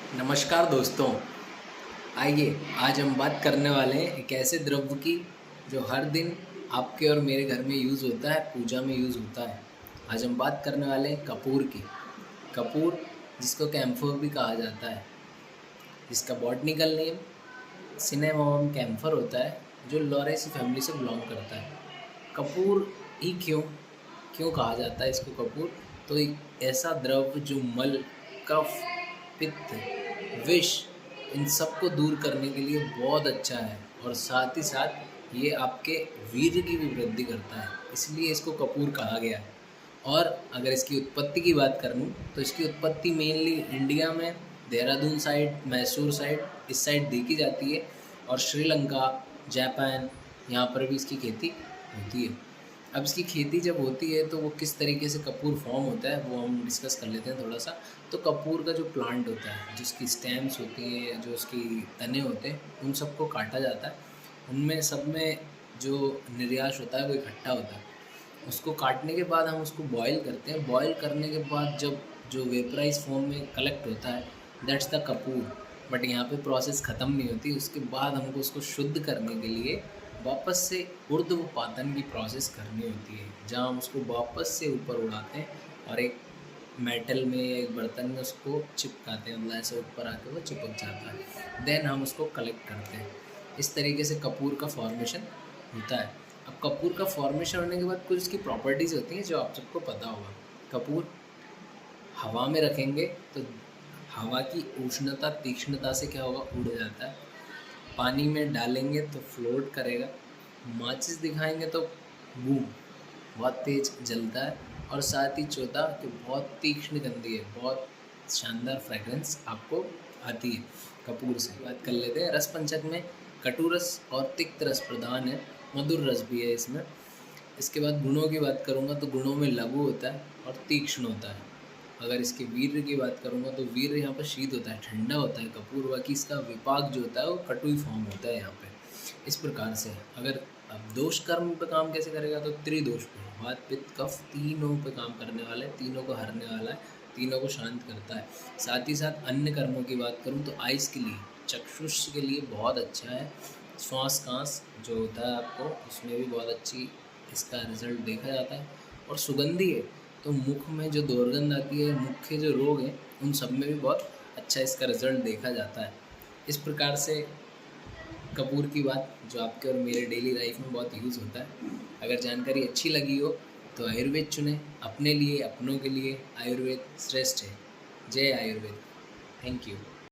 नमस्कार दोस्तों। आइए आज हम बात करने वाले हैं एक ऐसे द्रव्य की जो हर दिन आपके और मेरे घर में यूज़ होता है, पूजा में यूज़ होता है। आज हम बात करने वाले हैं कपूर की। कपूर जिसको कैम्फोर भी कहा जाता है, जिसका बॉटनिकल नेम सिनेमोमम कैम्फर होता है, जो लॉरेसी फैमिली से बिलोंग करता है। कपूर ही क्यों क्यों कहा जाता है इसको कपूर? तो एक ऐसा द्रव्य जो मल, कफ, पित्त, विष इन सबको दूर करने के लिए बहुत अच्छा है और साथ ही साथ ये आपके वीर्य की भी वृद्धि करता है, इसलिए इसको कपूर कहा गया है। और अगर इसकी उत्पत्ति की बात करूँ तो इसकी उत्पत्ति मेनली इंडिया में देहरादून साइड, मैसूर साइड, इस साइड देखी जाती है और श्रीलंका, जापान यहाँ पर भी इसकी खेती होती है। अब इसकी खेती जब होती है तो वो किस तरीके से कपूर फॉर्म होता है वो हम डिस्कस कर लेते हैं थोड़ा सा। तो कपूर का जो प्लांट होता है, जिसकी स्टेम्स होती है, जो उसकी तने होते हैं, उन सबको काटा जाता है। उनमें सब में जो निर्यास होता है वो इकट्ठा होता है। उसको काटने के बाद हम उसको बॉईल करते हैं। बॉईल करने के बाद जब जो वेपराइज फॉर्म में कलेक्ट होता है, दैट्स द कपूर। बट यहाँ पे प्रोसेस ख़त्म नहीं होती। उसके बाद हमको उसको शुद्ध करने के लिए वापस से ऊर्ध्वपातन की प्रोसेस करनी होती है, जहाँ हम उसको वापस से ऊपर उड़ाते हैं और एक मेटल में या एक बर्तन में उसको चिपकाते हैं, मतलब ऐसे ऊपर आके वो चिपक जाता है। देन हम उसको कलेक्ट करते हैं। इस तरीके से कपूर का फॉर्मेशन होता है। अब कपूर का फॉर्मेशन होने के बाद कुछ उसकी प्रॉपर्टीज़ होती हैं जो आप सबको पता होगा। कपूर हवा में रखेंगे तो हवा की उष्णता, तीक्ष्णता से क्या होगा, उड़ जाता है। पानी में डालेंगे तो फ्लोट करेगा। माचिस दिखाएंगे तो बूम, बहुत तेज़ जलता है। और साथ ही चौथा कि बहुत तीक्ष्ण गंधी है, बहुत शानदार फ्रेगरेंस आपको आती है कपूर से। बात कर लेते हैं रस पंचक में। कटु रस और तिक्त रस प्रधान है, मधुर रस भी है इसमें। इसके बाद गुणों की बात करूँगा तो गुणों में लघु होता है और तीक्ष्ण होता है। अगर इसके वीर्य की बात करूँगा तो वीर्य यहाँ पर शीत होता है, ठंडा होता है कपूर। बाकी इसका विपाक जो होता है वो कटुई फॉर्म होता है यहाँ पे। इस प्रकार से अगर अब दोष कर्म पे काम कैसे करेगा तो त्रिदोष पे, वात पित्त कफ तीनों पे काम करने वाला है, तीनों को हरने वाला है, तीनों को शांत करता है। साथ ही साथ अन्य कर्मों की बात करूँ तो आइस के लिए, चक्षुष के लिए बहुत अच्छा है। श्वास कांस जो होता है आपको, उसमें भी बहुत अच्छी इसका रिज़ल्ट देखा जाता है। और सुगंधी है तो मुख में जो दुर्गंध आती है, मुख के जो रोग हैं, उन सब में भी बहुत अच्छा इसका रिज़ल्ट देखा जाता है। इस प्रकार से कपूर की बात जो आपके और मेरे डेली लाइफ में बहुत यूज़ होता है। अगर जानकारी अच्छी लगी हो तो आयुर्वेद चुनें अपने लिए, अपनों के लिए। आयुर्वेद श्रेष्ठ है। जय आयुर्वेद। Thank you.